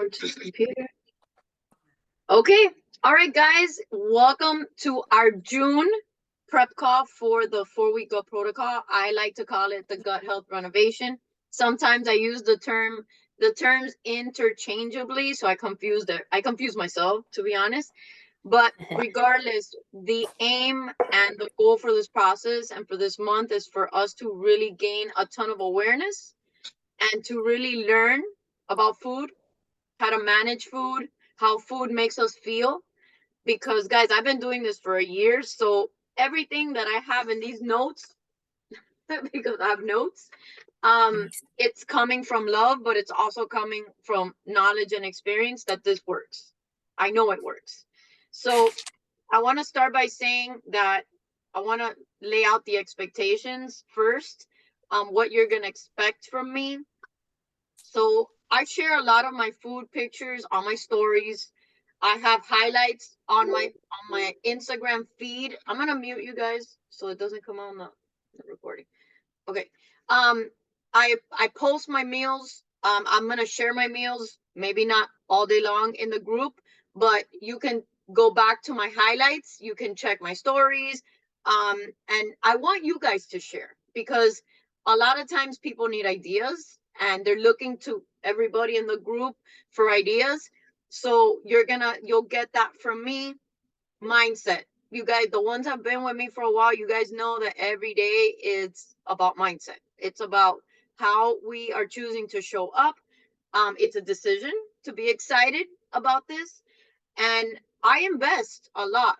over to the computer. Okay. All right, guys. Welcome to our June prep call for the 4-week gut protocol. I like to call it the gut health renovation. Sometimes I use the terms interchangeably, so I confuse myself, to be honest. But regardless, the aim and the goal for this process and for this month is for us to really gain a ton of awareness and to really learn about food, how to manage food, how food makes us feel. Because, guys, I've been doing this for a year. So everything that I have in these notes, because I have notes, it's coming from love, but it's also coming from knowledge and experience that this works. I know it works. So I want to start by saying that I want to lay out the expectations first, what you're going to expect from me. So I share a lot of my food pictures on my stories. I have highlights on my Instagram feed. I'm gonna mute you guys so it doesn't come on the recording. Okay. Um, I post my meals. I'm gonna share my meals, maybe not all day long in the group, but you can go back to my highlights. You can check my stories. And I want you guys to share because a lot of times people need ideas and they're looking to everybody in the group for ideas. So you'll get that from me. Mindset. You guys, the ones that have been with me for a while, you guys know that every day it's about mindset. It's about how we are choosing to show up. It's a decision to be excited about this. And I invest a lot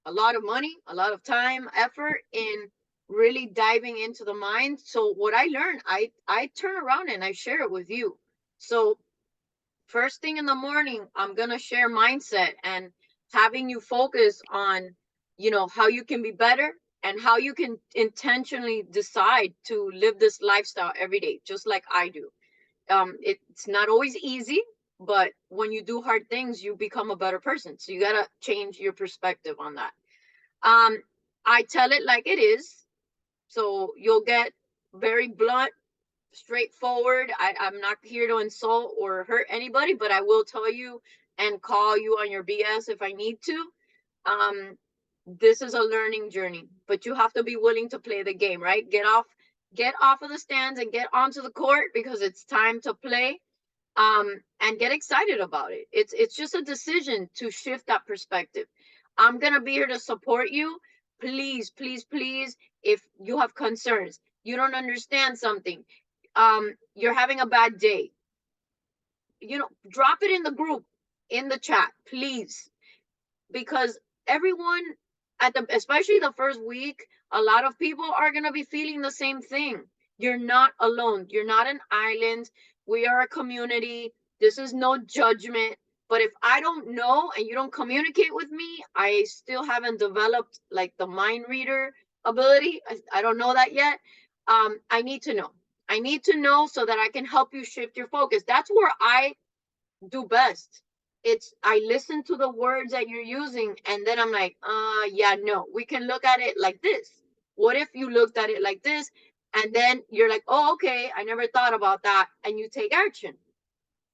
of money, a lot of time, effort in really diving into the mind. So what I learned, I turn around and I share it with you. So first thing in the morning, I'm going to share mindset and having you focus on, how you can be better and how you can intentionally decide to live this lifestyle every day, just like I do. It's not always easy, but when you do hard things, you become a better person. So you got to change your perspective on that. Um, I tell it like it is. So you'll get very blunt, straightforward. I'm not here to insult or hurt anybody, but I will tell you and call you on your BS if I need to. Um, this is a learning journey, but you have to be willing to play the game, right? Get off of the stands and get onto the court because it's time to play. And get excited about it. It's just a decision to shift that perspective. I'm gonna be here to support you. Please, please, please, if you have concerns, you don't understand something, you're having a bad day, drop it in the group, in the chat, please, because everyone especially the first week, a lot of people are going to be feeling the same thing. You're not alone. You're not an island. We are a community. This is no judgment. But if I don't know and you don't communicate with me, I still haven't developed like the mind reader ability. I don't know that yet. I need to know. I need to know so that I can help you shift your focus. That's where I do best. I listen to the words that you're using and then I'm like, yeah, no, we can look at it like this. What if you looked at it like this? And then you're like, oh, okay, I never thought about that. And you take action.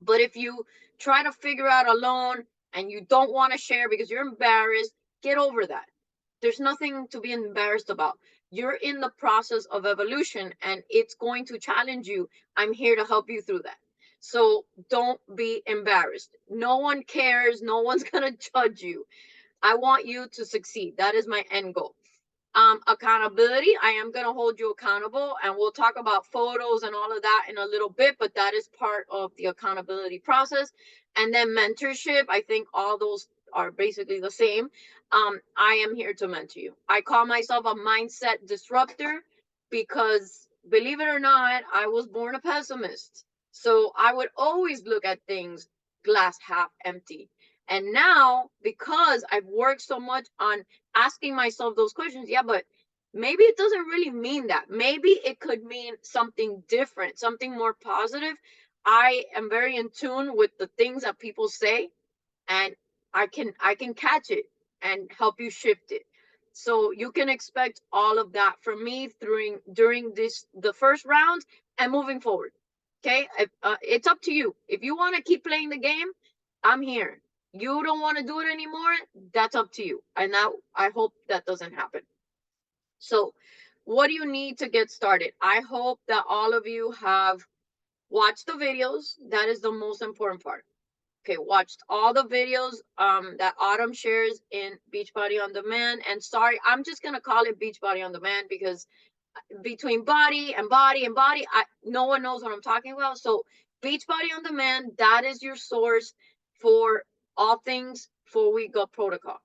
But if you try to figure out alone and you don't want to share because you're embarrassed, get over that. There's nothing to be embarrassed about. You're in the process of evolution and it's going to challenge you. I'm here to help you through that. So don't be embarrassed. No one cares. No one's going to judge you. I want you to succeed. That is my end goal. Accountability. I am going to hold you accountable and we'll talk about photos and all of that in a little bit, but that is part of the accountability process. And then mentorship. I think all those are basically the same. I am here to mentor you. I call myself a mindset disruptor because, believe it or not, I was born a pessimist. So I would always look at things glass half empty. And now, because I've worked so much on asking myself those questions, yeah, but maybe it doesn't really mean that. Maybe it could mean something different, something more positive. I am very in tune with the things that people say, and I can catch it and help you shift it. So you can expect all of that from me during the first round and moving forward. Okay, it's up to you. If you want to keep playing the game, I'm here. You don't want to do it anymore, that's up to you. And now I hope that doesn't happen. So, what do you need to get started? I hope that all of you have watched the videos. That is the most important part. Okay, watched all the videos that Autumn shares in Beachbody on Demand. And sorry, I'm just gonna call it Beachbody on Demand because between body and body and body, no one knows what I'm talking about. So Beachbody on Demand, that is your source for all things 4-week gut protocol.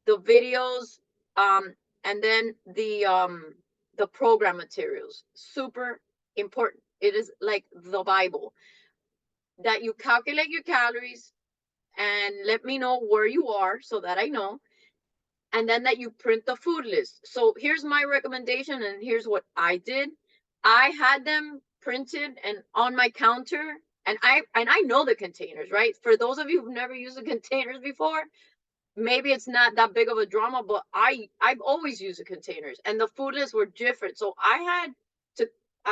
The videos, and then the program materials. Super important. It is like the Bible. That you calculate your calories and let me know where you are so that I know. And then that you print the food list. So here's my recommendation, and here's what I did. I had them printed and on my counter, and I know the containers, right? For those of you who've never used the containers before, maybe it's not that big of a drama, but I've always used the containers, and the food lists were different. So I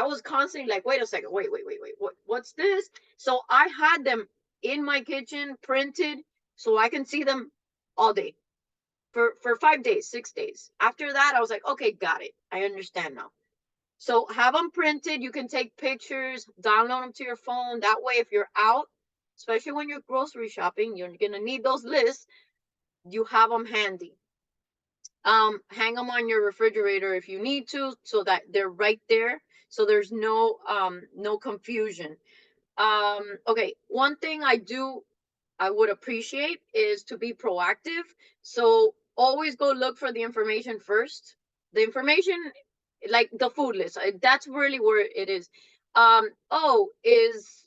was constantly like, wait a second, wait, what's this? So I had them in my kitchen printed so I can see them all day for 5 days, 6 days. After that, I was like, okay, got it. I understand now. So have them printed. You can take pictures, download them to your phone. That way, if you're out, especially when you're grocery shopping, you're gonna need those lists. You have them handy. Hang them on your refrigerator if you need to, so that they're right there. So there's no confusion. Okay, one thing I would appreciate is to be proactive. So always go look for the information first. The information, like the food list, that's really where it is. Oh, is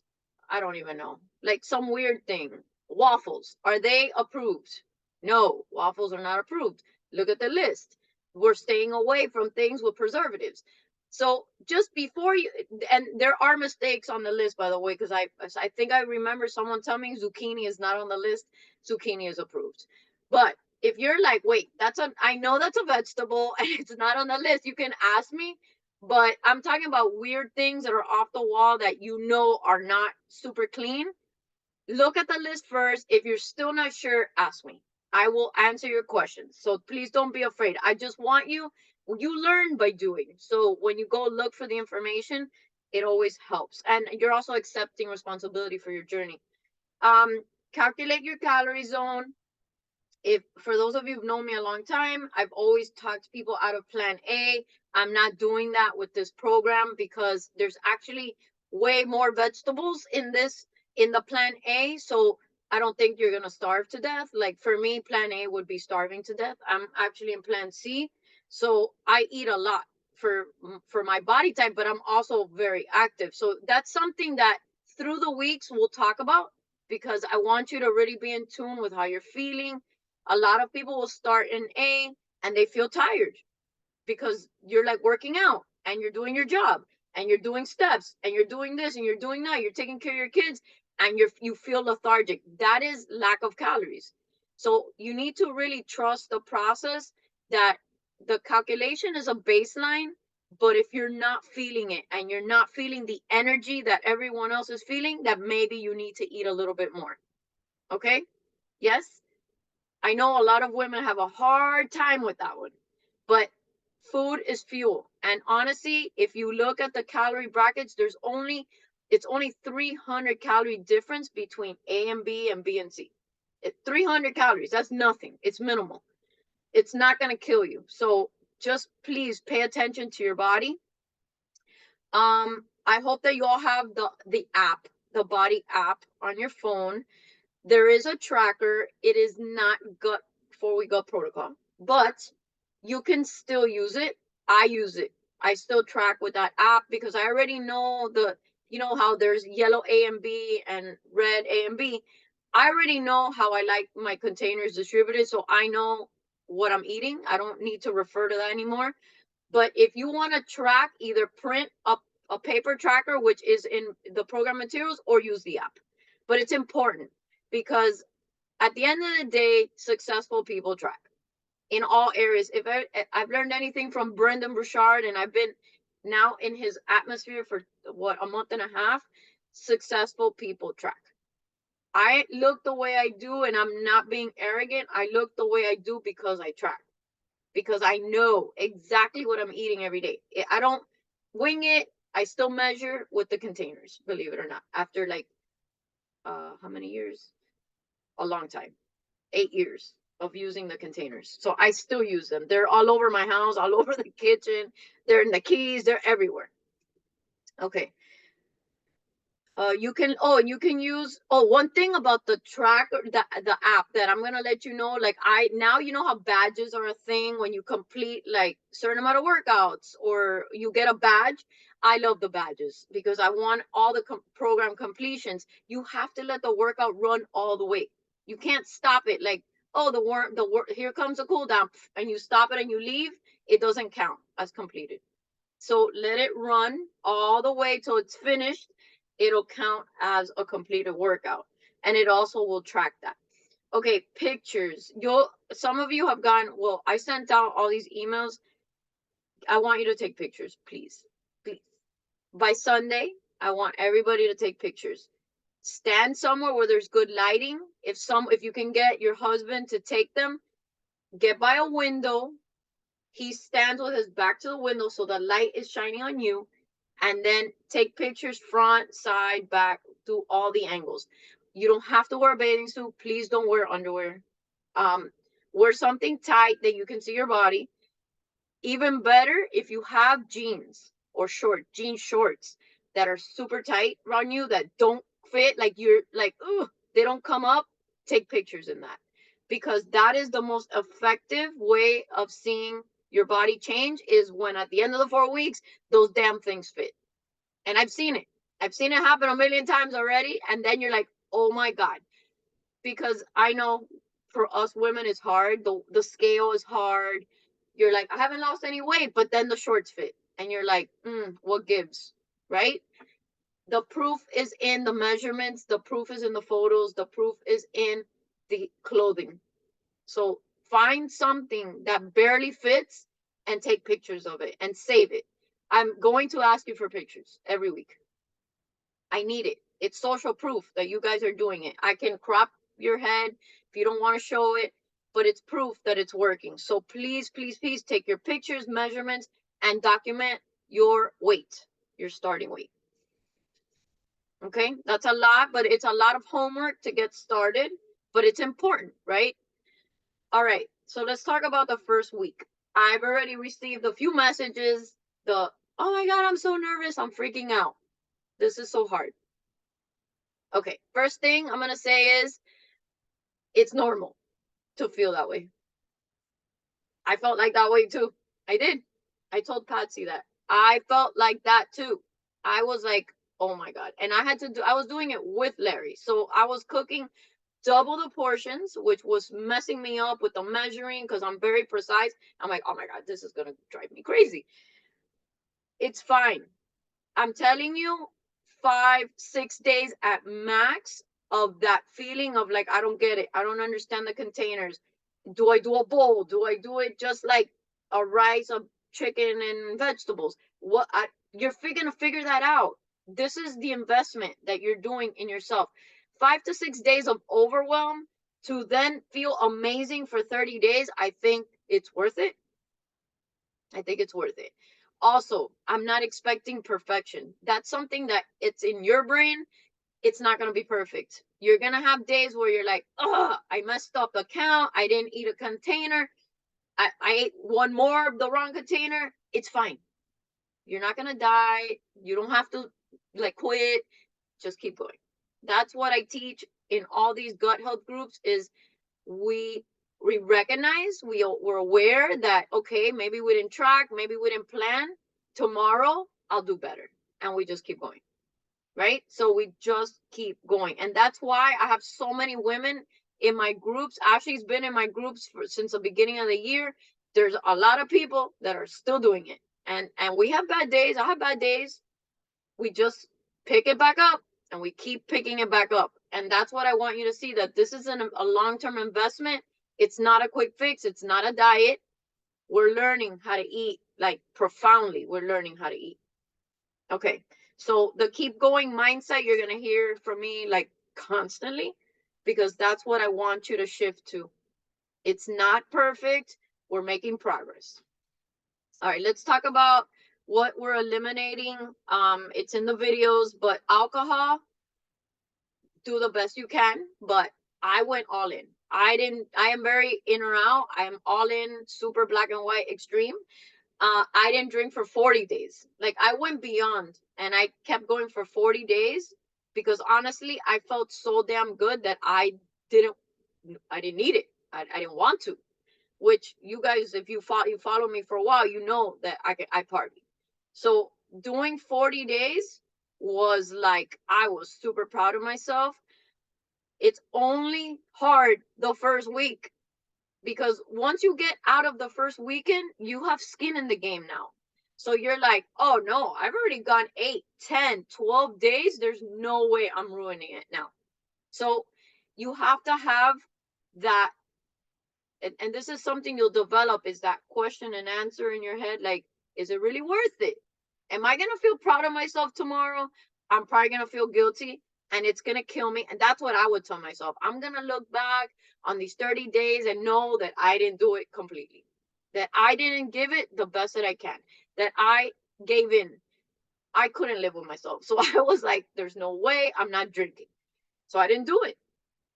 I don't even know, like some weird thing. Waffles, are they approved? No, waffles are not approved. Look at the list. We're staying away from things with preservatives. So just before you, and there are mistakes on the list, by the way, because I think I remember someone telling me zucchini is not on the list. Zucchini is approved. But if you're like, wait, I know that's a vegetable and it's not on the list, you can ask me. But I'm talking about weird things that are off the wall that you know are not super clean. Look at the list first. If you're still not sure, ask me. I will answer your questions. So please don't be afraid. I just want you learn by doing. So when you go look for the information, it always helps. And you're also accepting responsibility for your journey. Calculate your calorie zone. If for those of you who've known me a long time, I've always talked people out of plan A. I'm not doing that with this program because there's actually way more vegetables in the plan A. So I don't think you're gonna starve to death. Like for me, plan A would be starving to death. I'm actually in plan C. So I eat a lot for my body type, but I'm also very active. So that's something that through the weeks we'll talk about because I want you to really be in tune with how you're feeling. A lot of people will start in A and they feel tired because you're like working out and you're doing your job and you're doing steps and you're doing this and you're doing that. You're taking care of your kids and you feel lethargic. That is lack of calories. So you need to really trust the process that the calculation is a baseline. But if you're not feeling it and you're not feeling the energy that everyone else is feeling, that maybe you need to eat a little bit more. Okay? Yes? I know a lot of women have a hard time with that one, but food is fuel. And honestly, if you look at the calorie brackets, it's only 300 calorie difference between A and B and B and C. 300 calories, that's nothing. It's minimal. It's not going to kill you. So just please pay attention to your body. I hope that you all have the app, the body app on your phone. There is a tracker. It is not gut 4-week gut protocol, but you can still use it. I use it. I still track with that app because I already know how there's yellow A and B and red A and B. I already know how I like my containers distributed, so I know what I'm eating. I don't need to refer to that anymore. But if you want to track, either print up a paper tracker, which is in the program materials, or use the app. But it's important because at the end of the day, successful people track in all areas. If I've learned anything from Brendan Burchard, and I've been now in his atmosphere for a month and a half, successful people track. I look the way I do, and I'm not being arrogant. I look the way I do because I track, because I know exactly what I'm eating every day. I don't wing it. I still measure with the containers, believe it or not. After like, how many years? A long time, 8 years of using the containers. So I still use them. They're all over my house, all over the kitchen. They're in the keys. They're everywhere. Okay. You can, and you can use, one thing about the tracker, the app that I'm gonna let you know, like, now you know how badges are a thing when you complete like certain amount of workouts or you get a badge. I love the badges because I want all the program completions. You have to let the workout run all the way. You can't stop it like, oh, here comes a cool down, and you stop it and you leave. It doesn't count as completed. So let it run all the way till it's finished. It'll count as a completed workout, and it also will track that. Okay, pictures. Some of you have gone, well, I sent out all these emails. I want you to take pictures, please. Please. By Sunday, I want everybody to take pictures. Stand somewhere where there's good lighting. If you can get your husband to take them, get by a window. He stands with his back to the window so the light is shining on you, and then take pictures front, side, back, do all the angles. You don't have to wear a bathing suit. Please don't wear underwear. Wear something tight that you can see your body. Even better if you have jeans or jean shorts that are super tight around you that don't fit, like you're like, ooh, they don't come up. Take pictures in that, because that is the most effective way of seeing your body change, is when at the end of the 4 weeks, those damn things fit. And I've seen it. I've seen it happen a million times already. And then you're like, oh my God. Because I know for us women, it's hard. The scale is hard. You're like, I haven't lost any weight, but then the shorts fit. And you're like, what gives? Right? The proof is in the measurements. The proof is in the photos. The proof is in the clothing. So find something that barely fits and take pictures of it and save it. I'm going to ask you for pictures every week. I need it. It's social proof that you guys are doing it. I can crop your head if you don't want to show it, but it's proof that it's working. So please, please, please take your pictures, measurements, and document your weight, your starting weight. Okay, that's a lot, but it's a lot of homework to get started, but it's important, right? All right, so let's talk about the first week. I've already received a few messages. Oh my God, I'm so nervous. I'm freaking out. This is so hard. Okay, first thing I'm going to say is it's normal to feel that way. I felt like that way too. I did. I told Patsy that. I felt like that too. I was like, oh my God. And I was doing it with Larry. So I was cooking double the portions, which was messing me up with the measuring because I'm very precise. I'm like, oh my God, this is going to drive me crazy. It's fine. I'm telling you, 5-6 days at max of that feeling of like, I don't get it. I don't understand the containers. Do I do a bowl? Do I do it just like a rice, of chicken and vegetables? You're gonna figure that out. This is the investment that you're doing in yourself. 5-6 days of overwhelm to then feel amazing for 30 days. I think it's worth it. I think it's worth it. Also, I'm not expecting perfection. That's something that it's in your brain. It's not going to be perfect. You're going to have days where you're like, oh, I messed up the count. I didn't eat a container. I ate one more of the wrong container. It's fine. You're not going to die. You don't have to like quit. Just keep going. That's what I teach in all these gut health groups is we recognize, we're aware that, okay, maybe we didn't track, maybe we didn't plan. Tomorrow I'll do better, and we just keep going, right? So we just keep going. And that's why I have so many women in my groups. Ashley's been in my groups since the beginning of the year. There's a lot of people that are still doing it, and we have bad days. I have bad days. We just pick it back up, and we keep picking it back up. And that's what I want you to see, that this is a long-term investment. It's not a quick fix. It's not a diet. We're learning how to eat, like profoundly. We're learning how to eat. Okay. So the keep going mindset, you're going to hear from me like constantly, because that's what I want you to shift to. It's not perfect. We're making progress. All right, let's talk about what we're eliminating. It's in the videos, but alcohol, do the best you can. But I went all in. I am very in or out. I am all in, super black and white, extreme. I didn't drink for 40 days. Like, I went beyond and I kept going for 40 days because honestly, I felt so damn good that didn't, I didn't need it. I didn't want to, which you guys, if you follow me for a while, you know that I party. So doing 40 days was like, I was super proud of myself. It's only hard the first week, because once you get out of the first weekend, you have skin in the game now. So you're like, oh no, I've already gone 8, 10, 12 days. There's no way I'm ruining it now. So you have to have that. And this is something you'll develop, is that question and answer in your head. Like, is it really worth it? Am I going to feel proud of myself tomorrow? I'm probably going to feel guilty and it's going to kill me. And that's what I would tell myself. I'm going to look back on these 30 days and know that I didn't do it completely, that I didn't give it the best that I can, that I gave in. I couldn't live with myself. So I was like, there's no way, I'm not drinking. So I didn't do it.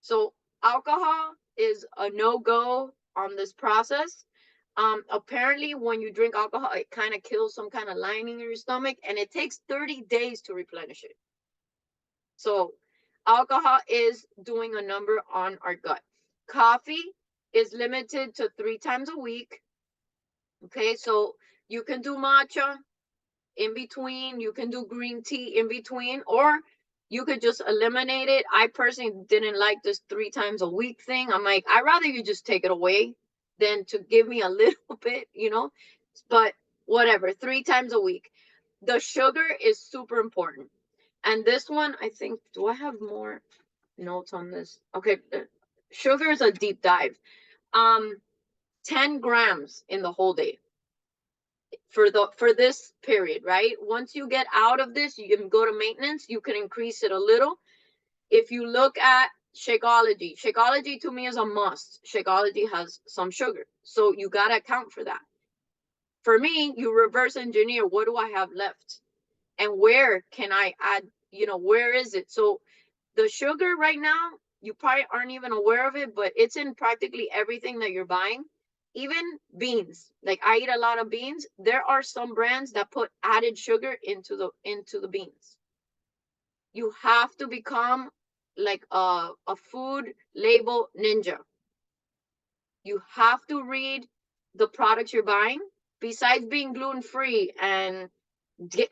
So alcohol is a no-go on this process. Apparently, when you drink alcohol, it kind of kills some kind of lining in your stomach, and it takes 30 days to replenish it. So alcohol is doing a number on our gut. Coffee is limited to 3 times a week. Okay, so you can do matcha in between, you can do green tea in between, or you could just eliminate it. I personally didn't like this 3 times a week thing. I'm like, I'd rather you just take it away than to give me a little bit, you know. But whatever, 3 times a week. The sugar is super important. And this one, I think, do I have more notes on this? Okay, sugar is a deep dive. 10 grams in the whole day for this period, right? Once you get out of this, you can go to maintenance, you can increase it a little. If you look at Shakeology to me is a must. Shakeology has some sugar, so you got to account for that. For me, you reverse engineer, what do I have left and where can I add, where is it? So the sugar right now, you probably aren't even aware of it, but it's in practically everything that you're buying. Even beans. Like, I eat a lot of beans. There are some brands that put added sugar into the beans. You have to become like a food label ninja. You have to read the products you're buying. Besides being gluten free and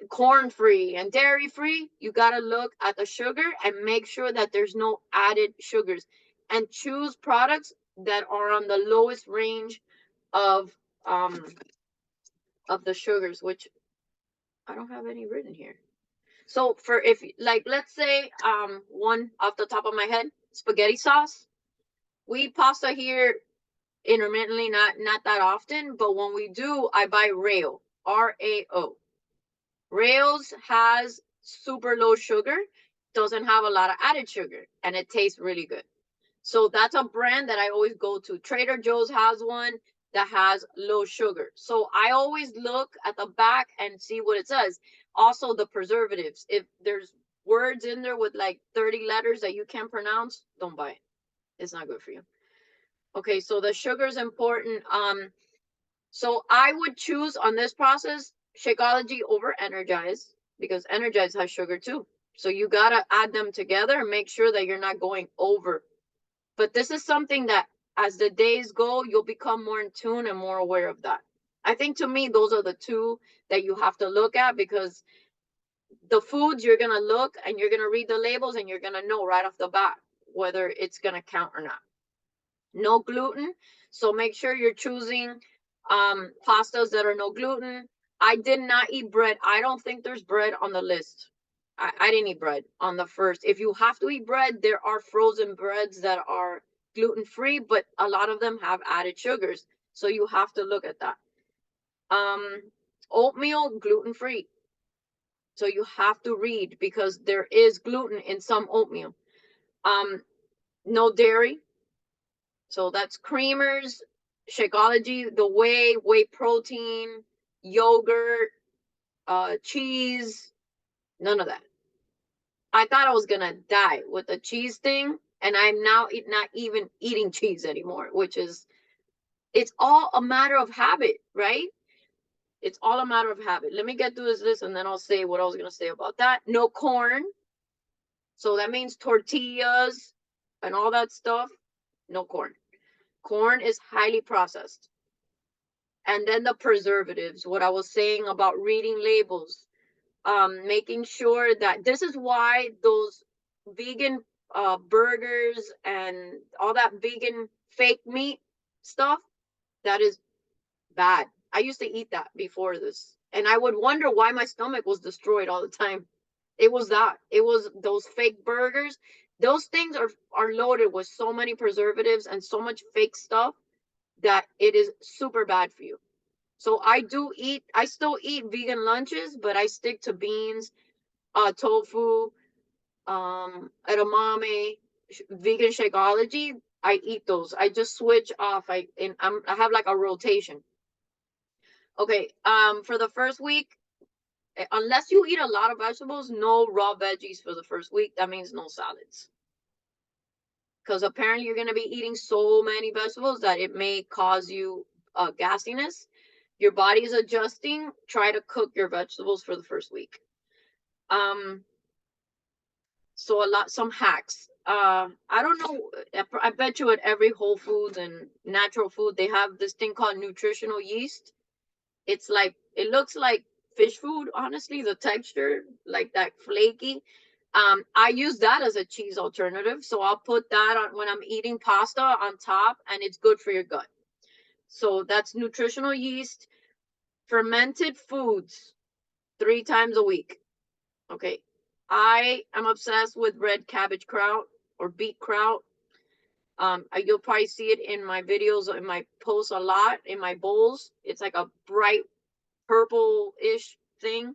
corn free and dairy free, you got to look at the sugar and make sure that there's no added sugars, and choose products that are on the lowest range of um of the sugars, which I don't have any written here. So for, if like, let's say one off the top of my head, spaghetti sauce. We eat pasta here intermittently, not that often, but when we do, I buy Rayo, RAO. Rails has super low sugar, doesn't have a lot of added sugar, and it tastes really good. So that's a brand that I always go to. Trader Joe's has one that has low sugar. So I always look at the back and see what it says. Also, the preservatives. If there's words in there with like 30 letters that you can't pronounce, don't buy it. It's not good for you. Okay, so the sugar is important. So I would choose on this process Shakeology over Energize, because Energize has sugar too. So you gotta add them together and make sure that you're not going over. But this is something that, as the days go, you'll become more in tune and more aware of that. I think, to me, those are the two that you have to look at, because the foods, you're going to look and you're going to read the labels and you're going to know right off the bat whether it's going to count or not. No gluten. So make sure you're choosing pastas that are no gluten. I did not eat bread. I don't think there's bread on the list. I didn't eat bread on the first. If you have to eat bread, there are frozen breads that are gluten free, but a lot of them have added sugars. So you have to look at that. Oatmeal, gluten free. So you have to read because there is gluten in some oatmeal. No dairy. So that's creamers, Shakeology, the whey protein, yogurt, cheese, none of that. I thought I was gonna die with the cheese thing, and I'm now not even eating cheese anymore, which is, it's all a matter of habit, right? It's all a matter of habit. Let me get through this list and then I'll say what I was gonna say about that. No corn. So that means tortillas and all that stuff. No corn. Corn is highly processed. And then the preservatives, what I was saying about reading labels, making sure that this is why those vegan burgers and all that vegan fake meat stuff, that is bad. I used to eat that before this, and I would wonder why my stomach was destroyed all the time. It was that. It was those fake burgers. Those things are loaded with so many preservatives and so much fake stuff that it is super bad for you. So I still eat vegan lunches, but I stick to beans, tofu, edamame, vegan Shakeology. I eat those. I just switch off. I have like a rotation. Okay. For the first week, unless you eat a lot of vegetables, no raw veggies for the first week. That means no salads. Because apparently you're going to be eating so many vegetables that it may cause you gassiness. Your body is adjusting. Try to cook your vegetables for the first week. So some hacks. I don't know. I bet you at every Whole Foods and natural food, they have this thing called nutritional yeast. It's like, it looks like fish food, honestly, the texture, like that flaky. I use that as a cheese alternative. So I'll put that on when I'm eating pasta on top, and it's good for your gut. So that's nutritional yeast. Fermented foods 3 times a week. Okay. I am obsessed with red cabbage kraut or beet kraut. You'll probably see it in my videos, in my posts a lot, in my bowls. It's like a bright purple-ish thing.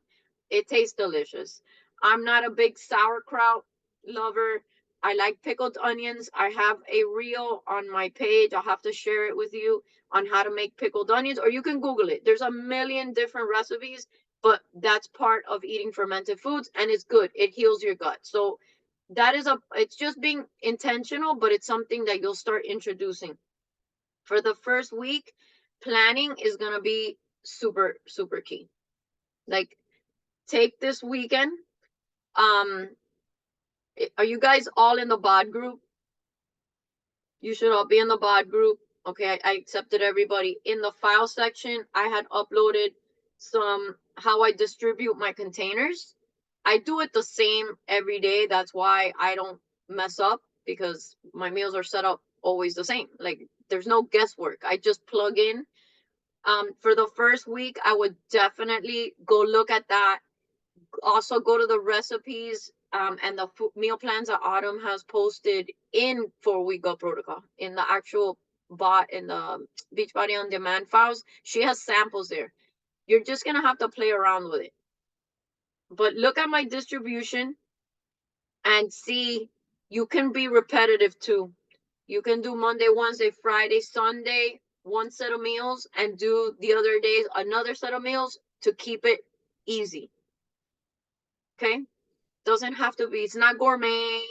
It tastes delicious. I'm not a big sauerkraut lover. I like pickled onions. I have a reel on my page. I'll have to share it with you on how to make pickled onions, or you can Google it. There's a million different recipes, but that's part of eating fermented foods, and it's good. It heals your gut. So it's just being intentional, but it's something that you'll start introducing. For the first week, planning is going to be super, super key. Like, take this weekend. Are you guys all in the bod group? You should all be in the bod group. Okay, I accepted everybody. In the file section, I had uploaded how I distribute my containers. I do it the same every day. That's why I don't mess up, because my meals are set up always the same. Like, there's no guesswork. I just plug in. For the first week, I would definitely go look at that. Also go to the recipes and the meal plans that Autumn has posted in 4-week gut protocol, in the actual bot, in the Beachbody on Demand files. She has samples there. You're just gonna have to play around with it, but look at my distribution and see. You can be repetitive too. You can do Monday, Wednesday, Friday, Sunday, one set of meals, and do the other days another set of meals to keep it easy. Okay? Doesn't have to be, it's not gourmet.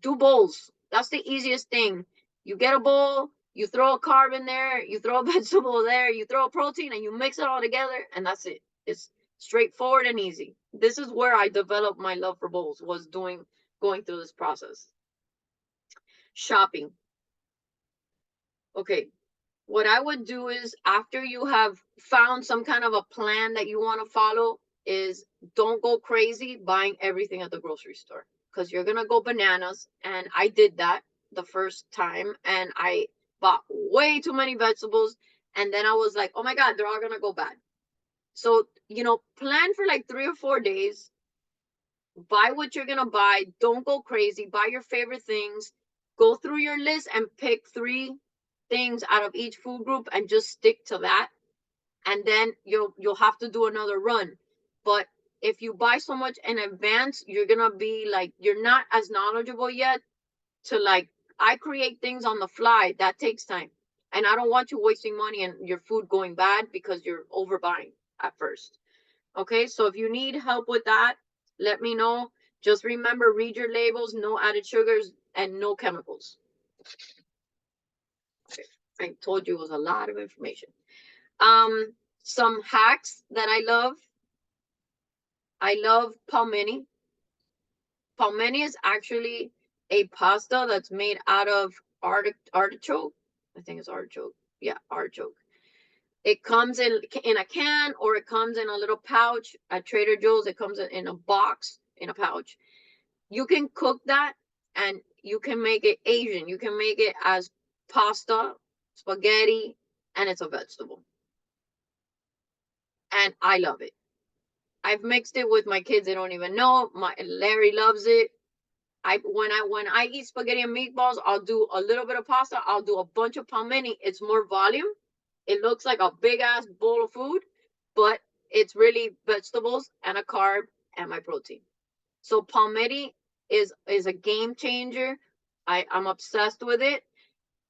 Do bowls. That's the easiest thing. You get a bowl, you throw a carb in there, you throw a vegetable there, you throw a protein, and you mix it all together, and that's it. It's straightforward and easy. This is where I developed my love for bowls, was going through this process. Shopping. Okay. What I would do is, after you have found some kind of a plan that you want to follow, is don't go crazy buying everything at the grocery store, because you're going to go bananas. And I did that the first time, and I bought way too many vegetables. And then I was like, oh my God, they're all going to go bad. So, plan for like 3 or 4 days. Buy what you're going to buy. Don't go crazy. Buy your favorite things. Go through your list and pick 3 things out of each food group and just stick to that. And then you'll have to do another run. But if you buy so much in advance, you're gonna be like, you're not as knowledgeable yet to like, I create things on the fly. That takes time. And I don't want you wasting money and your food going bad because you're overbuying at first. Okay, so if you need help with that, let me know. Just remember, read your labels, no added sugars and no chemicals. Okay, I told you it was a lot of information. Some hacks that I love. I love palmini. Palmini is actually a pasta that's made out of artichoke. I think it's artichoke. Yeah, artichoke. It comes in a can, or it comes in a little pouch at Trader Joe's. It comes in a box in a pouch. You can cook that, and you can make it Asian. You can make it as pasta, spaghetti, and it's a vegetable. And I love it. I've mixed it with my kids. They don't even know. My Larry loves it. When I eat spaghetti and meatballs, I'll do a little bit of pasta. I'll do a bunch of palmini. It's more volume. It looks like a big ass bowl of food, but it's really vegetables and a carb and my protein. So palmini is a game changer. I'm obsessed with it.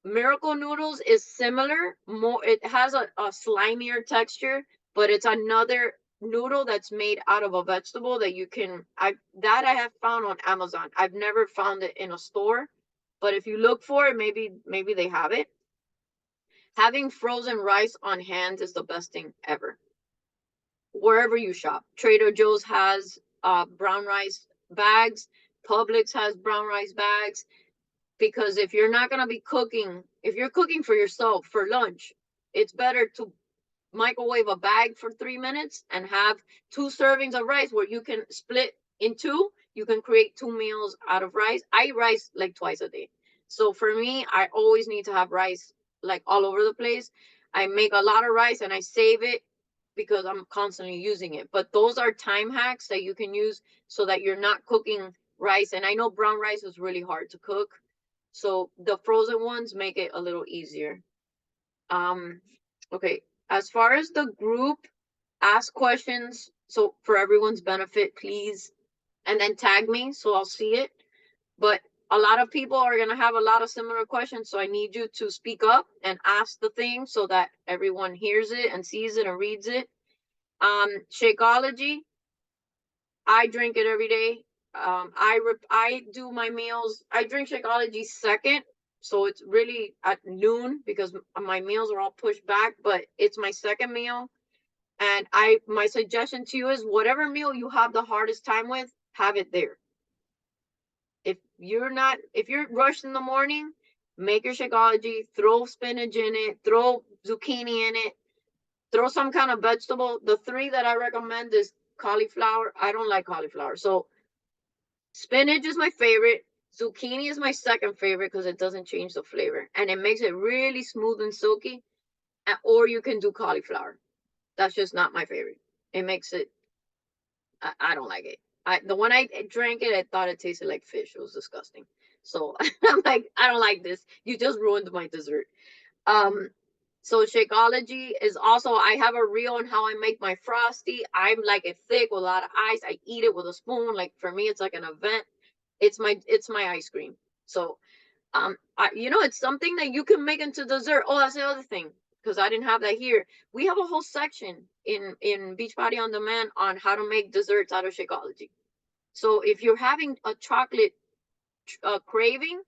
Miracle noodles is similar. More, it has a slimier texture, but it's another noodle that's made out of a vegetable that you can I have found on Amazon. I've never found it in a store, but if you look for it, maybe they have it. Having frozen rice on hand is the best thing ever. Wherever you shop, Trader Joe's has brown rice bags, Publix has brown rice bags, because if you're not going to be cooking, if you're cooking for yourself for lunch, it's better to microwave a bag for 3 minutes and have 2 servings of rice where you can split in two. You can create 2 meals out of rice. I eat rice like twice a day. So for me, I always need to have rice like all over the place. I make a lot of rice and I save it because I'm constantly using it. But those are time hacks that you can use so that you're not cooking rice. And I know brown rice is really hard to cook. So the frozen ones make it a little easier. Um, okay. As far as the group, ask questions. So for everyone's benefit, please, and then tag me so I'll see it. But a lot of people are gonna have a lot of similar questions, so I need you to speak up and ask the thing so that everyone hears it and sees it and reads it. Shakeology, I drink it every day. I do my meals. I drink Shakeology second, so it's really at noon because my meals are all pushed back. But it's my second meal, and my suggestion to you is whatever meal you have the hardest time with, have it there. If you're rushed in the morning, make your Shakeology. Throw spinach in it. Throw zucchini in it. Throw some kind of vegetable. The three that I recommend is cauliflower. I don't like cauliflower, so spinach is my favorite. Zucchini is my second favorite because it doesn't change the flavor and it makes it really smooth and silky. Or you can do cauliflower. That's just not my favorite. It makes it, I don't like it. The one I drank it, I thought it tasted like fish. It was disgusting. So I'm like, I don't like this. You just ruined my dessert. Um, so Shakeology is also, I have a reel on how I make my frosty. I like it thick with a lot of ice. I eat it with a spoon. Like for me, it's like an event. It's my ice cream. So it's something that you can make into dessert. Oh, that's the other thing, because I didn't have that here. We have a whole section in Beachbody on Demand on how to make desserts out of Shakeology. So if you're having a chocolate craving,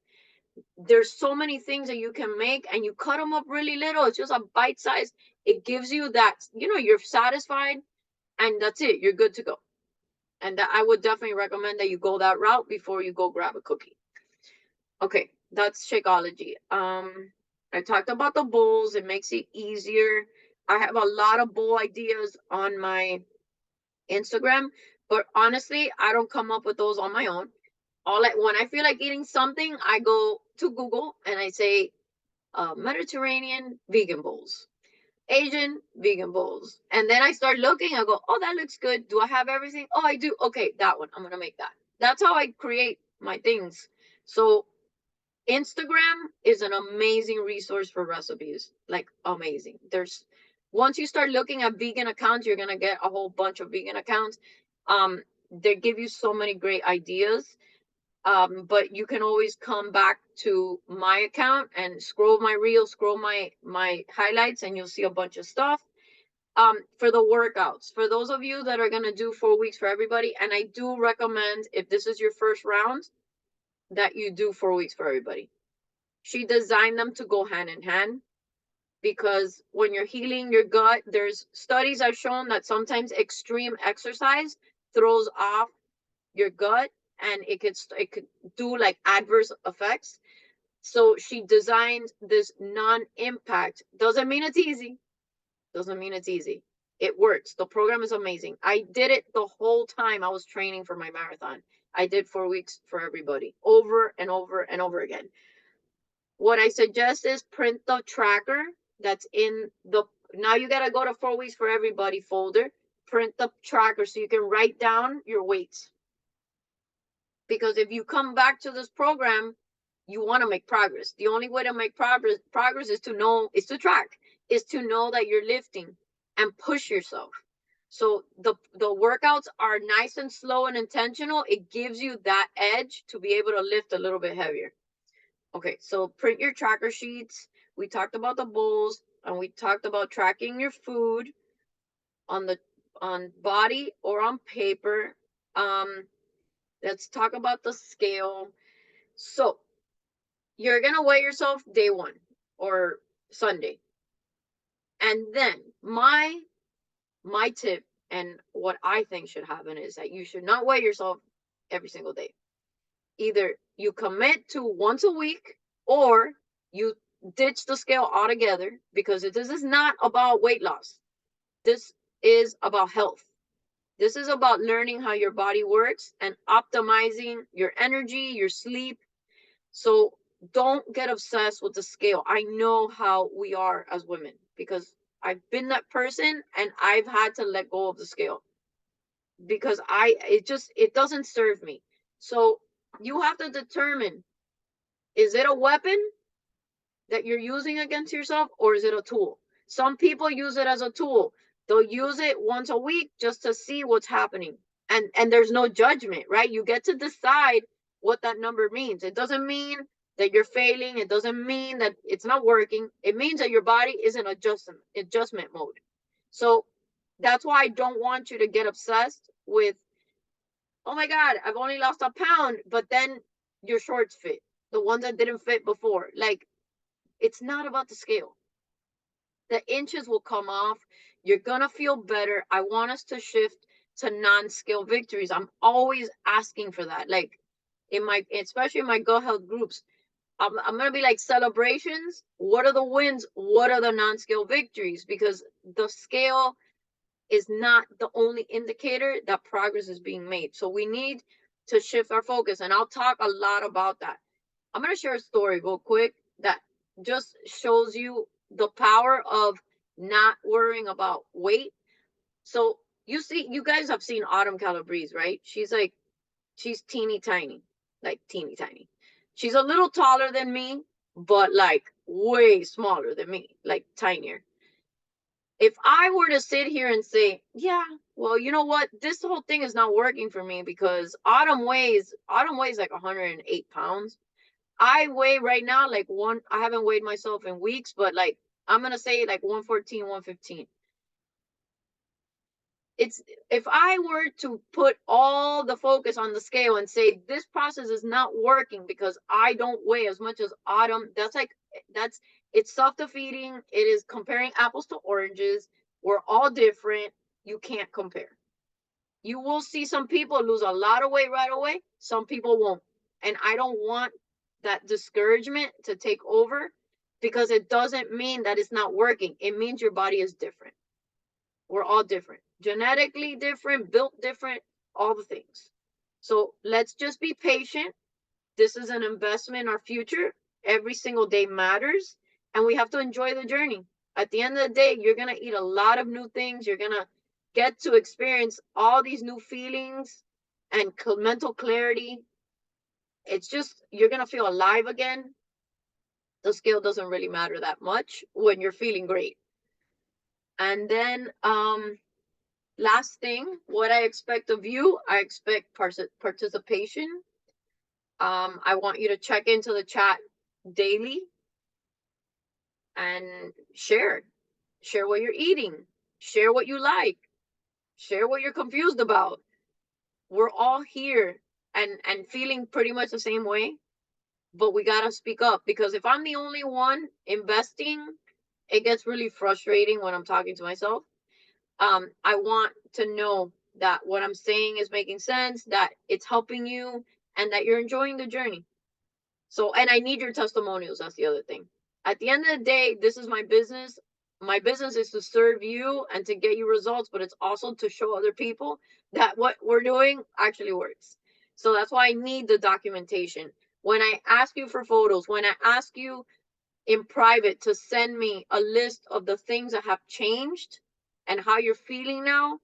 there's so many things that you can make, and you cut them up really little. It's just a bite size. It gives you that, you're satisfied, and that's it. You're good to go. And I would definitely recommend that you go that route before you go grab a cookie. Okay, that's Shakeology. I talked about the bowls. It makes it easier. I have a lot of bowl ideas on my Instagram, but honestly, I don't come up with those on my own. When I feel like eating something, I go to Google and I say Mediterranean vegan bowls, Asian vegan bowls, and then I start looking. I go, oh, that looks good. Do I have everything? Oh, I do. Okay, that one. I'm gonna make that. That's how I create my things. So Instagram is an amazing resource for recipes, like amazing. Once you start looking at vegan accounts, you're gonna get a whole bunch of vegan accounts. They give you so many great ideas. But you can always come back to my account and scroll my reels, scroll my highlights, and you'll see a bunch of stuff. For the workouts, for those of you that are going to do 4 weeks for everybody, and I do recommend, if this is your first round, that you do 4 weeks for everybody. She designed them to go hand in hand, because when you're healing your gut, there's studies have shown that sometimes extreme exercise throws off your gut, and it could do like adverse effects. So she designed this non-impact. Doesn't mean it's easy. Doesn't mean it's easy. It works. The program is amazing. I did it the whole time I was training for my marathon. I did 4 weeks for everybody, over and over and over again. What I suggest is print the tracker that's in the, now you got to go to 4 weeks for everybody folder, print the tracker so you can write down your weights. Because if you come back to this program, you want to make progress. The only way to make progress is to track, is to know that you're lifting and push yourself. So the workouts are nice and slow and intentional. It gives you that edge to be able to lift a little bit heavier. Okay, so print your tracker sheets. We talked about the bowls, and we talked about tracking your food on body or on paper. Let's talk about the scale. So you're gonna weigh yourself day one or Sunday. And then my tip, and what I think should happen, is that you should not weigh yourself every single day. Either you commit to once a week, or you ditch the scale altogether, because this is not about weight loss. This is about health. This is about learning how your body works and optimizing your energy, your sleep. So don't get obsessed with the scale. I know how we are as women, because I've been that person, and I've had to let go of the scale, because it doesn't serve me. So you have to determine, is it a weapon that you're using against yourself, or is it a tool? Some people use it as a tool. They'll use it once a week just to see what's happening. And there's no judgment, right? You get to decide what that number means. It doesn't mean that you're failing. It doesn't mean that it's not working. It means that your body is in adjustment mode. So that's why I don't want you to get obsessed with, oh my God, I've only lost a pound, but then your shorts fit, the ones that didn't fit before. Like, it's not about the scale. The inches will come off. You're gonna feel better. I want us to shift to non-scale victories. I'm always asking for that. Like, especially in my gut health groups, I'm gonna be like, celebrations. What are the wins? What are the non-scale victories? Because the scale is not the only indicator that progress is being made. So we need to shift our focus, and I'll talk a lot about that. I'm gonna share a story real quick that just shows you the power of not worrying about weight. So you guys have seen Autumn Calabrese, right? She's teeny tiny, like teeny tiny. She's a little taller than me, but like way smaller than me, like tinier. If I were to sit here and say, yeah, well, you know what? This whole thing is not working for me, because Autumn weighs like 108 pounds. I weigh right now like I haven't weighed myself in weeks, but like, I'm going to say like 114, 115. If I were to put all the focus on the scale and say this process is not working because I don't weigh as much as Autumn, it's self-defeating. It is comparing apples to oranges. We're all different. You can't compare. You will see some people lose a lot of weight right away. Some people won't. And I don't want that discouragement to take over, because it doesn't mean that it's not working. It means your body is different. We're all different, genetically different, built different, all the things. So let's just be patient. This is an investment in our future. Every single day matters, and we have to enjoy the journey. At the end of the day, you're going to eat a lot of new things. You're going to get to experience all these new feelings and mental clarity. It's just, you're going to feel alive again. The scale doesn't really matter that much when you're feeling great. And then last thing, what I expect of you, I expect participation. I want you to check into the chat daily and share what you're eating, share what you like, share what you're confused about. We're all here and feeling pretty much the same way, but we got to speak up, because if I'm the only one investing, it gets really frustrating when I'm talking to myself. I want to know that what I'm saying is making sense, that it's helping you, and that you're enjoying the journey. So, and I need your testimonials. That's the other thing. At the end of the day, this is my business. My business is to serve you and to get you results, but it's also to show other people that what we're doing actually works. So that's why I need the documentation. When I ask you for photos, when I ask you in private to send me a list of the things that have changed and how you're feeling now,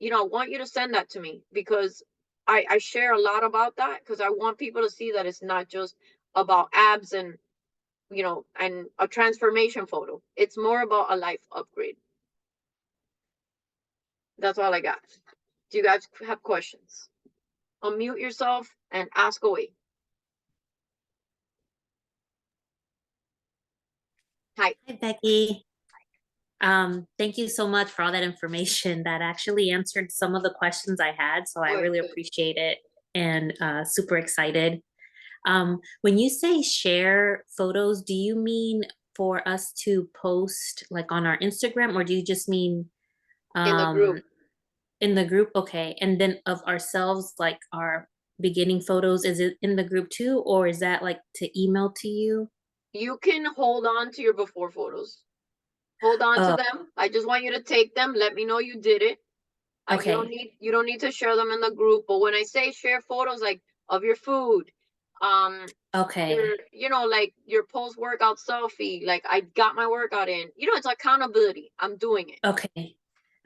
I want you to send that to me, because I share a lot about that, because I want people to see that it's not just about abs and and a transformation photo. It's more about a life upgrade. That's all I got. Do you guys have questions? Unmute yourself and ask away. Hi. Hi, Becky. Thank you so much for all that information. That actually answered some of the questions I had, so I really appreciate it and super excited. When you say share photos, do you mean for us to post like on our Instagram, or do you just mean In the group. in the group? Okay, and then of ourselves, like our beginning photos, is it in the group too, or is that like to email to you? You can hold on to your before photos. Hold on to them. I just want you to take them. Let me know you did it. Okay. You don't need to share them in the group. But when I say share photos, like of your food, Okay. like your post workout selfie, like I got my workout in. It's accountability. I'm doing it. Okay.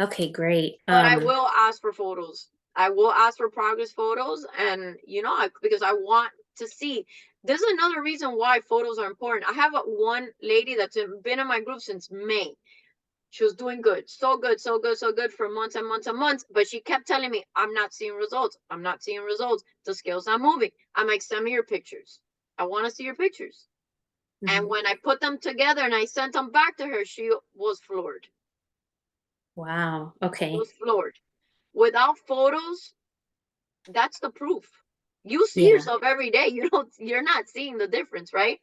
Okay, great. But I will ask for photos. I will ask for progress photos, and because I want to see. This is another reason why photos are important. I have one lady that's been in my group since May. She was doing good, so good, so good, so good for months and months and months. But she kept telling me, I'm not seeing results. I'm not seeing results. The scale's not moving. I'm like, send me your pictures. I want to see your pictures. And when I put them together and I sent them back to her, she was floored. Wow. Okay. Was floored. Without photos, that's the proof. You see Yeah. yourself every day. You're not seeing the difference, right?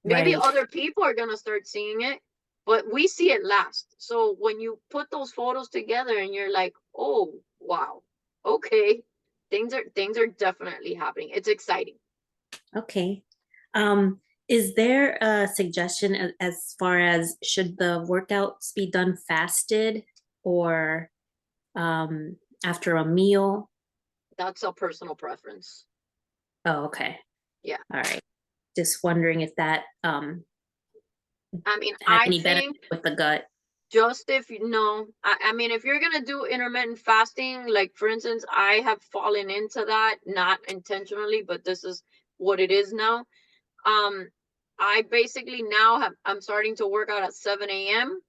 Maybe Right. other people are gonna start seeing it, but we see it last. So when you put those photos together and you're like, oh wow, okay, things are definitely happening. It's exciting. Okay. Is there a suggestion as far as should the workouts be done fasted or after a meal? That's a personal preference. Oh, okay. Yeah. All right. Just wondering if that I mean, had I any benefit think with the gut. just if you know, I mean, if you're gonna do intermittent fasting, like for instance, I have fallen into that, not intentionally, but this is what it is now. Um, I basically now I'm starting to work out at 7 a.m.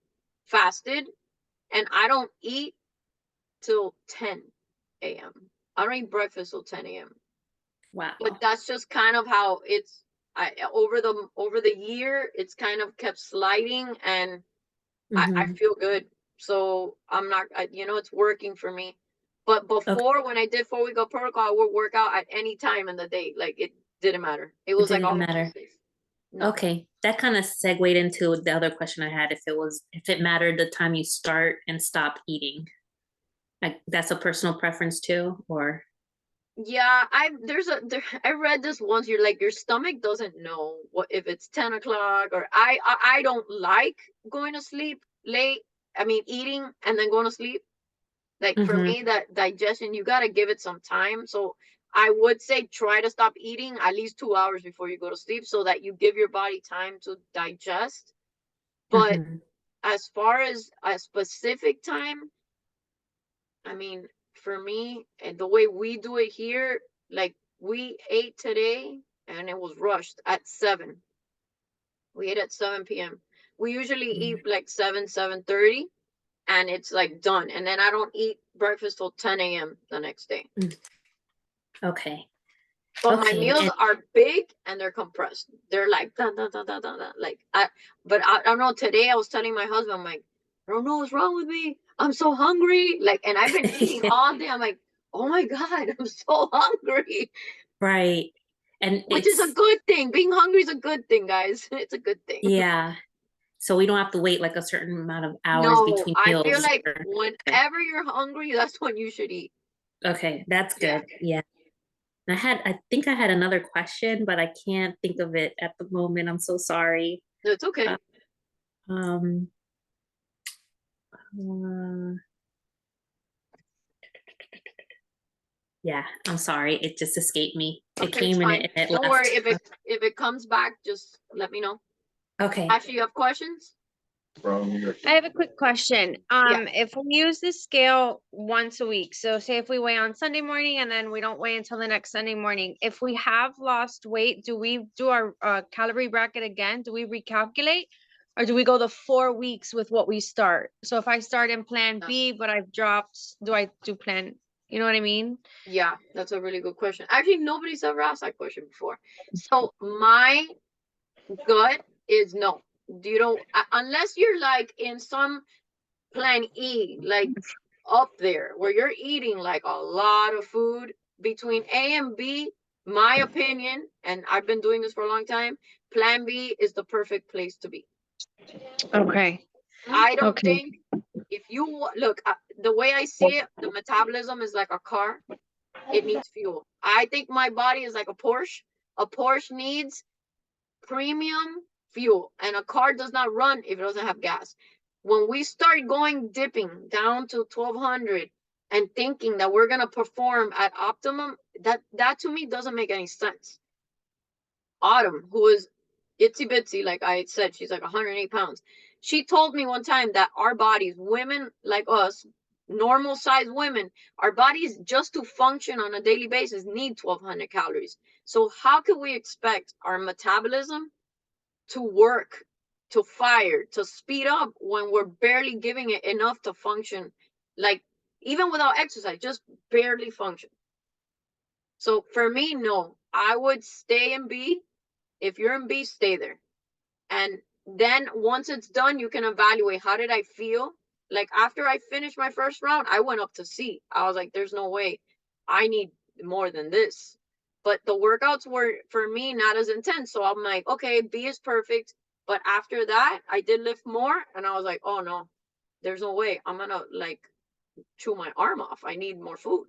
fasted, and I don't eat till 10 a.m. I don't eat breakfast till 10 a.m. Wow. But that's just kind of how it's over the year, it's kind of kept sliding, and I feel good. So I'm not, it's working for me. But Okay. before, when I did 4 week of protocol, I would work out at any time in the day. Like it didn't matter. It It was like didn't all matter. Tuesdays. No. Okay. That kind of segued into the other question I had, if it mattered the time you start and stop eating. Like that's a personal preference too, or Yeah, I read this once. You're like, your stomach doesn't know what if it's 10 o'clock, or I don't like going to sleep late. I mean, eating and then going to sleep. Like for me, that digestion, you got to give it some time. So I would say try to stop eating at least 2 hours before you go to sleep, so that you give your body time to digest. But as far as a specific time, I mean, for me, and the way we do it here, like we ate today and it was rushed at 7. We ate at 7 p.m. We usually eat like 7, 7:30. and it's like done. And then I don't eat breakfast till 10 a.m. the next day. Okay. But my Okay. meals And are big and they're compressed. They're like dun, dun, dun, dun, dun, dun. Like I don't know. Today I was telling my husband, I'm like, I don't know what's wrong with me. I'm so hungry. Like, and I've been eating all day. I'm like, oh my God, I'm so hungry. right. And Which is a good thing. Being hungry is a good thing, guys. It's a good thing. yeah. So we don't have to wait like a certain amount of hours No, between I feel meals. like Okay. whenever you're hungry, that's when you should eat. Okay, that's Yeah. good. Yeah. I think I had another question, but I can't think of it at the moment. I'm so sorry. It's okay. Uh, um, uh, yeah, I'm sorry. It just escaped me. It Okay, it's came and fine. it Don't worry. left. If it comes back, just let me know. Okay. Actually, you have questions? I have a quick question. Yeah. If we use the scale once a week, so say if we weigh on Sunday morning and then we don't weigh until the next Sunday morning, if we have lost weight, do we do our calorie bracket again? Do we recalculate? Or do we go the 4 weeks with what we start? So if I start in plan B, but I've dropped, do I do plan, you know what I mean? Yeah, that's a really good question. Actually, nobody's ever asked that question before. So my gut is no. You don't unless you're like in some plan E, like up there where you're eating like a lot of food between A and B. My opinion, and I've been doing this for a long time, plan B is the perfect place to be. Okay. I don't Okay. think if you look the way I see it, the metabolism is like a car. It needs fuel. I think my body is like a Porsche. A Porsche needs premium fuel, and a car does not run if it doesn't have gas. When we start going dipping down to 1200 and thinking that we're gonna perform at optimum, that to me doesn't make any sense. Autumn, who is itsy bitsy, like I said, she's like 108 pounds. She told me one time that our bodies, women like us, normal sized women, our bodies just to function on a daily basis need 1200 calories. So how can we expect our metabolism to work, to fire, to speed up when we're barely giving it enough to function, like even without exercise, just barely function? So for me, no, I would stay in B. If you're in B, stay there. And then once it's done, you can evaluate how did I feel. Like after I finished my first round, I went up to C. I was like, there's no way. I need more than this. But the workouts were for me not as intense. So I'm like, okay, B is perfect. But after that, I did lift more and I was like, oh no, there's no way. I'm gonna like chew my arm off. I need more food.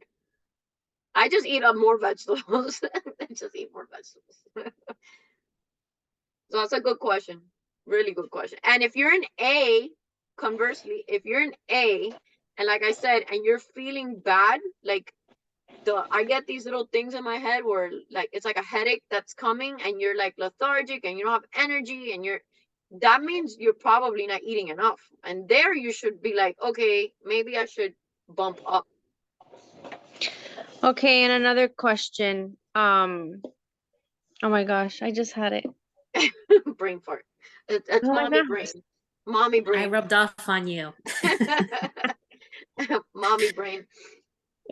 I just eat up more vegetables. I just eat more vegetables. So that's a good question. Really good question. And if you're an A, conversely, if you're an A, and like I said, and you're feeling bad, like I get these little things in my head where like it's like a headache that's coming and you're like lethargic and you don't have energy and that means you're probably not eating enough. And there you should be like, okay, maybe I should bump up. Okay, and another question. Oh my gosh, I just had it. Brain fart. It's Oh my mommy gosh. brain. Mommy I brain. rubbed off on you. Mommy brain.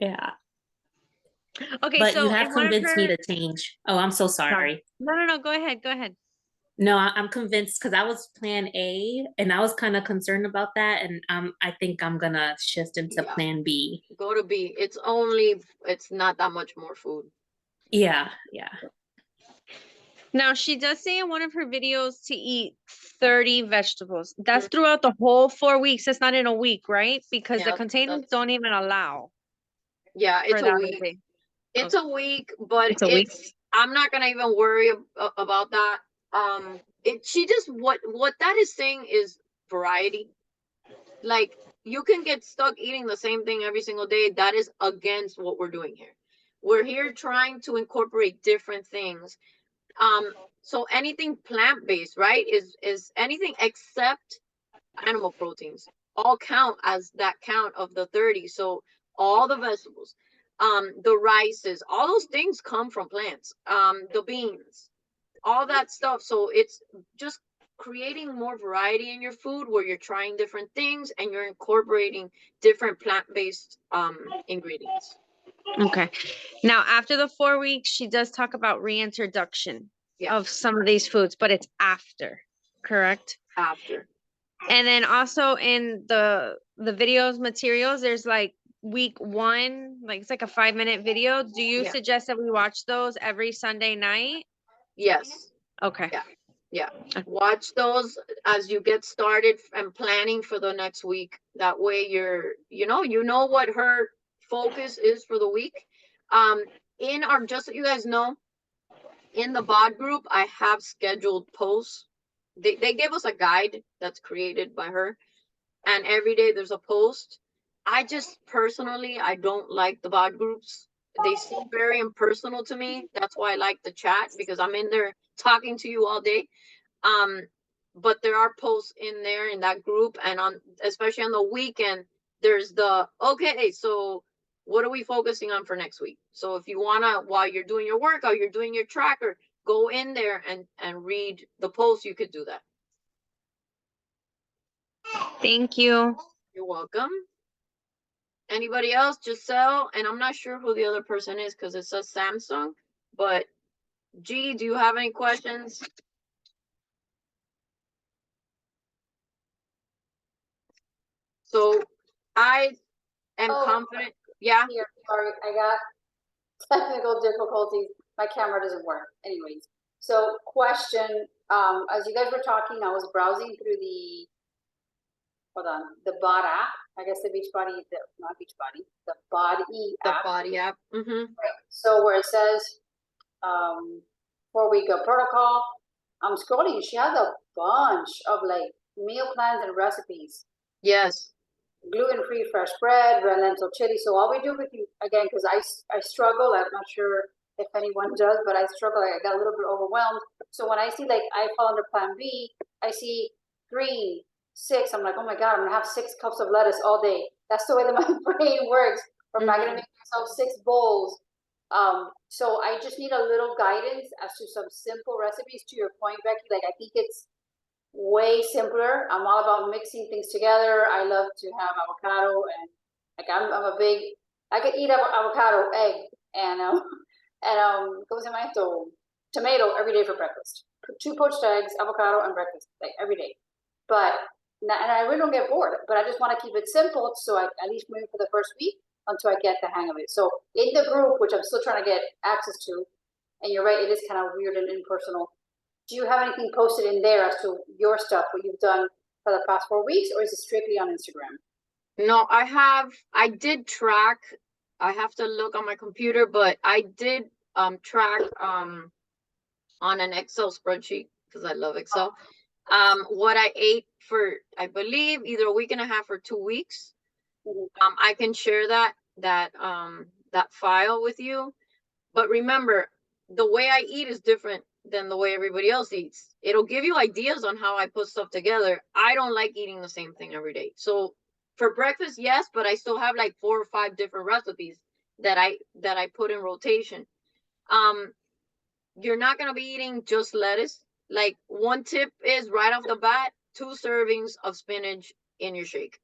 Yeah. Okay, But you so have in one of convinced me her, to change. Oh, I'm so sorry. sorry. No, go ahead, go ahead. No, I'm convinced because I was plan A and I was kind of concerned about that. And I think I'm gonna shift into Yeah. plan B. Go to B. It's not that much more food. Yeah, yeah. Now, she does say in one of her videos to eat 30 vegetables. That's throughout the whole 4 weeks. It's not in a week, right? Because the Yeah, containers don't even allow yeah, for it's a that week. whole day. It's a week, but It's a week. I'm not gonna even worry about that. She just what that is saying is variety. Like you can get stuck eating the same thing every single day. That is against what we're doing here. We're here trying to incorporate different things. So anything plant-based, right, is anything except animal proteins all count as that count of the 30. So all the vegetables, the rices, all those things come from plants, the beans, all that stuff. So it's just creating more variety in your food where you're trying different things and you're incorporating different plant-based ingredients. Okay. Now, after the 4 weeks, she does talk about reintroduction Yeah. of some of these foods, but it's after, correct? After. And then also in the videos materials, there's like week 1, like it's like a 5-minute video. Do you Yeah. suggest that we watch those every Sunday night? Yes. Okay. Yeah. Yeah. Watch those as you get started and planning for the next week. That way you know what her focus is for the week. In our, just so you guys know, in the bod group, I have scheduled posts. They give us a guide that's created by her, and every day there's a post. I just personally, I don't like the bod groups. They seem very impersonal to me. That's why I like the chat, because I'm in there talking to you all day. Um, but there are posts in there in that group, and on, especially on the weekend, there's the, okay, so what are we focusing on for next week? So if you wanna, while you're doing your work or you're doing your tracker, go in there and read the post, you could do that. Thank you. You're welcome. Anybody else? Giselle, and I'm not sure who the other person is because it says Samsung, but G, do you have any questions? So I am confident. Yeah. Here, sorry, I got technical difficulties. My camera doesn't work. Anyways, so question, as you guys were talking, I was browsing through the, hold on, the BOD app. I guess the Beachbody, not Beachbody, the BODY The app. body app. Mm-hmm. So where it says 4-week protocol, I'm scrolling. She has a bunch of like meal plans and recipes. Yes. Gluten-free fresh bread, red lentil chili. So all we do with you, again, because I struggle, I'm not sure if anyone does, but I struggle, I got a little bit overwhelmed. So when I see, like, I fall under plan B, I see 3, 6, I'm like, oh my God, I'm gonna have 6 cups of lettuce all day. That's the way that my brain works. Or am I gonna make myself 6 bowls? So I just need a little guidance as to some simple recipes. To your point, Becky, like, I think it's way simpler. I'm all about mixing things together. I love to have avocado, and like I'm a big, I could eat avocado, egg, and goes in my tomato every day for breakfast. 2 poached eggs, avocado, and breakfast, like every day. But and I really don't get bored. But I just want to keep it simple, so I at least maybe for the first week until I get the hang of it. So in the group, which I'm still trying to get access to, and you're right, it is kind of weird and impersonal. Do you have anything posted in there as to your stuff, what you've done for the past 4 weeks, or is it strictly on Instagram? No, I did track. I have to look on my computer, but I did track on an Excel spreadsheet because I love Excel. What I ate for, I believe, either a week and a half or 2 weeks. I can share that file with you. But remember, the way I eat is different than the way everybody else eats. It'll give you ideas on how I put stuff together. I don't like eating the same thing every day. So for breakfast, yes, but I still have like 4 or 5 different recipes that I put in rotation. You're not gonna be eating just lettuce. Like, one tip is right off the bat, 2 servings of spinach in your shake.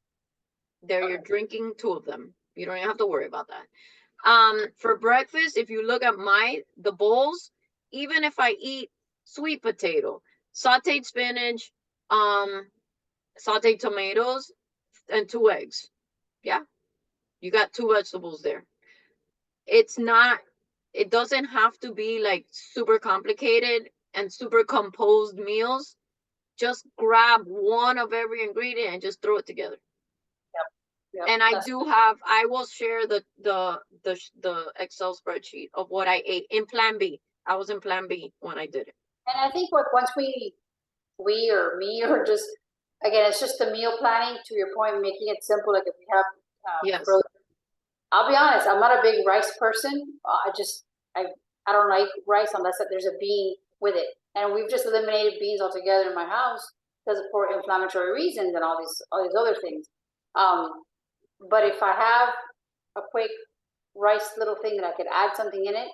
There, you're drinking 2 of them. You don't even have to worry about that. For breakfast, if you look at the bowls, even if I eat sweet potato, sauteed spinach, sauteed tomatoes, and 2 eggs, yeah, you got 2 vegetables there. It doesn't have to be like super complicated and super composed meals. Just grab one of every ingredient and just throw it together. Yep, And I will share the Excel spreadsheet of what I ate in plan B. I was in plan B when I did it. And I think once we or me or just, again, it's just the meal planning, to your point, making it simple. Like if we have Yes. I'll be honest, I'm not a big rice person. I don't like rice unless there's a bean with it. And we've just eliminated beans altogether in my house because for inflammatory reasons and all these other things. But if I have a quick rice little thing that I could add something in it,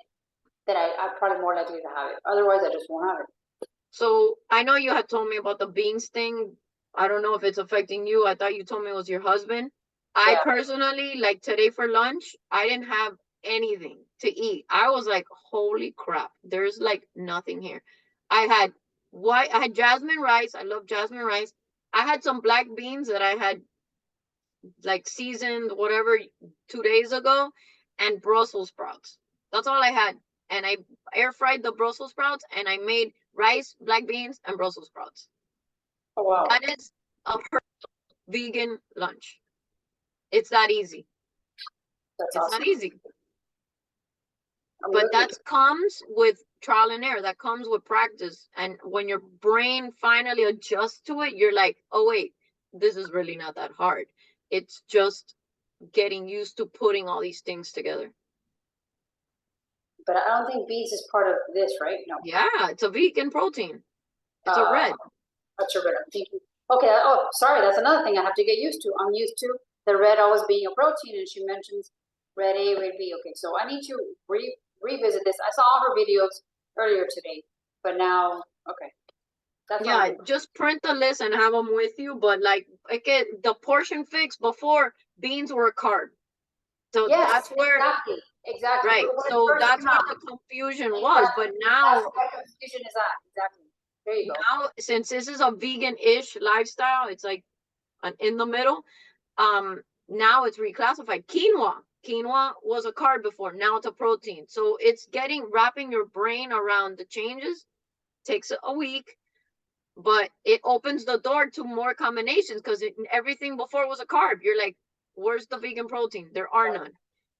then I'm probably more likely to have it. Otherwise, I just won't have it. So I know you had told me about the beans thing. I don't know if it's affecting you. I thought you told me it was your husband. I Yeah. personally, like today for lunch, I didn't have anything to eat. I was like, holy crap, there's like nothing here. I had jasmine rice. I love jasmine rice. I had some black beans that I had like seasoned whatever 2 days ago, and Brussels sprouts. That's all I had. And I air fried the Brussels sprouts, and I made rice, black beans, and Brussels sprouts. Oh, wow. That is a perfect vegan lunch. It's that easy. That's It's awesome. not easy. I'm But looking. that comes with trial and error. That comes with practice. And when your brain finally adjusts to it, you're like, oh wait, this is really not that hard. It's just getting used to putting all these things together. But I don't think beans is part of this, right? No. Yeah, it's a vegan protein. It's a red. That's a red. Thank you. Okay. Oh, sorry. That's another thing I have to get used to. I'm used to the red always being a protein, and she mentions red A, red B. Okay, so I need to revisit this. I saw all her videos earlier today, but now, okay. That's Yeah, fine. just print the list and have them with you. But like the portion fix before, beans were a carb. So Yes, that's where, exactly. right. When it So first that's came where out, the confusion was. But that's now, where confusion is at. Exactly. There you go. now since this is a vegan-ish lifestyle, it's like an in the middle. Now it's reclassified. Quinoa was a carb before. Now it's a protein. So it's wrapping your brain around the changes. Takes a week, but it opens the door to more combinations because everything before was a carb. You're like, where's the vegan protein? There are none.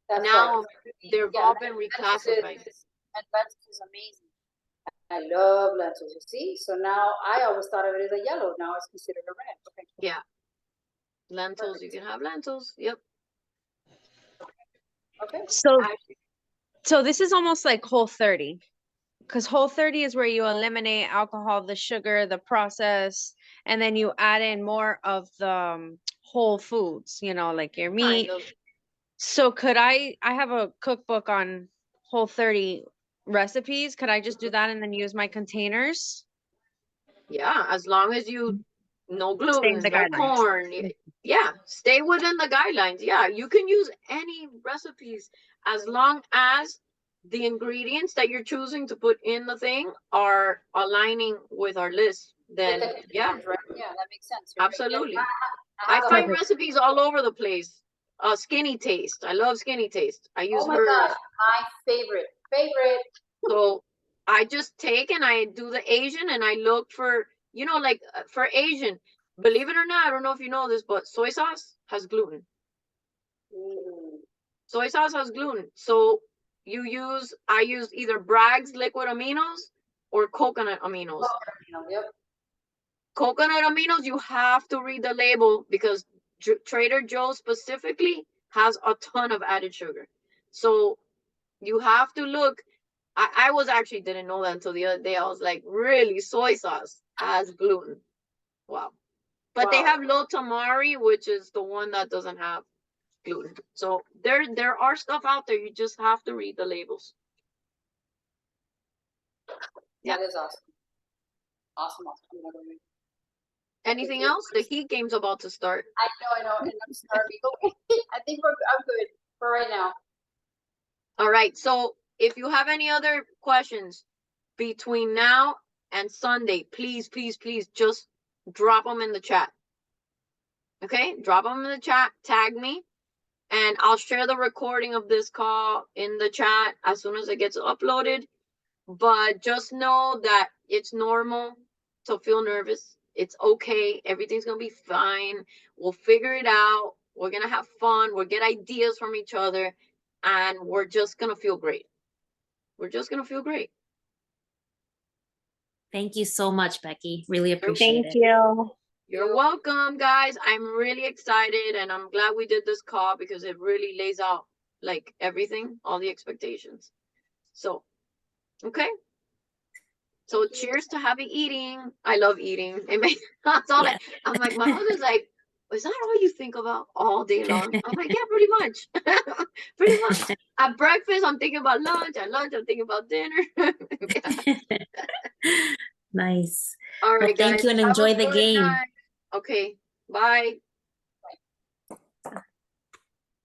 That's Now right. they've all been reclassified. And lentils is amazing. I love lentils, you see? So now I always thought of it as a yellow. Now it's considered a red. Okay. Yeah. Lentils, you can have lentils. Yep. Okay. So this is almost like Whole30, because Whole30 is where you eliminate alcohol, the sugar, the process, and then you add in more of the whole foods, like your meat. Kind of. So could I have a cookbook on Whole30 recipes? Could I just do that and then use my containers? Yeah, as long as you no Stay in gluten, the no guidelines. corn. Yeah, stay within the guidelines. Yeah, you can use any recipes as long as the ingredients that you're choosing to put in the thing are aligning with our list. Then yeah, Right? Yeah, that makes sense. You're right. absolutely. Yeah, I have a- find recipes all over the place. Skinny Taste. I love Skinny Taste. I use Oh my hers. gosh, my favorite. So I just take and I do the Asian and I look for, like for Asian, believe it or not, I don't know if you know this, but soy sauce has gluten. Mm. Soy sauce has gluten. So I use either Bragg's liquid aminos or coconut aminos. Yep. Coconut aminos, you have to read the label because Trader Joe's specifically has a ton of added sugar. So you have to look. I was actually didn't know that until the other day. I was like, really, soy sauce has gluten. Wow. But they have low tamari, which is the one that doesn't have gluten. So there are stuff out there. You just have to read the labels. That is awesome. Awesome. I'm gonna go read. Anything else? The Heat game's about to start. I know, and I'm starving. Okay, I think I'm good for right now. All right. So if you have any other questions between now and Sunday, please, please, please just drop them in the chat. Okay, drop them in the chat, tag me, and I'll share the recording of this call in the chat as soon as it gets uploaded. But just know that it's normal to feel nervous. It's okay. Everything's going to be fine. We'll figure it out. We're going to have fun. We'll get ideas from each other. And we're just going to feel great. We're just going to feel great. Thank you so much, Becky. Really appreciate it. Thank you. You're welcome, guys. I'm really excited and I'm glad we did this call because it really lays out like everything, all the expectations. So, okay. So cheers to happy eating. I love eating. That's all Yes. I'm like, my mother's like, is that all you think about all day long? I'm like, yeah, pretty much. Pretty much. At breakfast, I'm thinking about lunch. At lunch, I'm thinking about dinner. Nice. All Well, right, thank guys. you and Have a enjoy the good game. night. Okay, bye.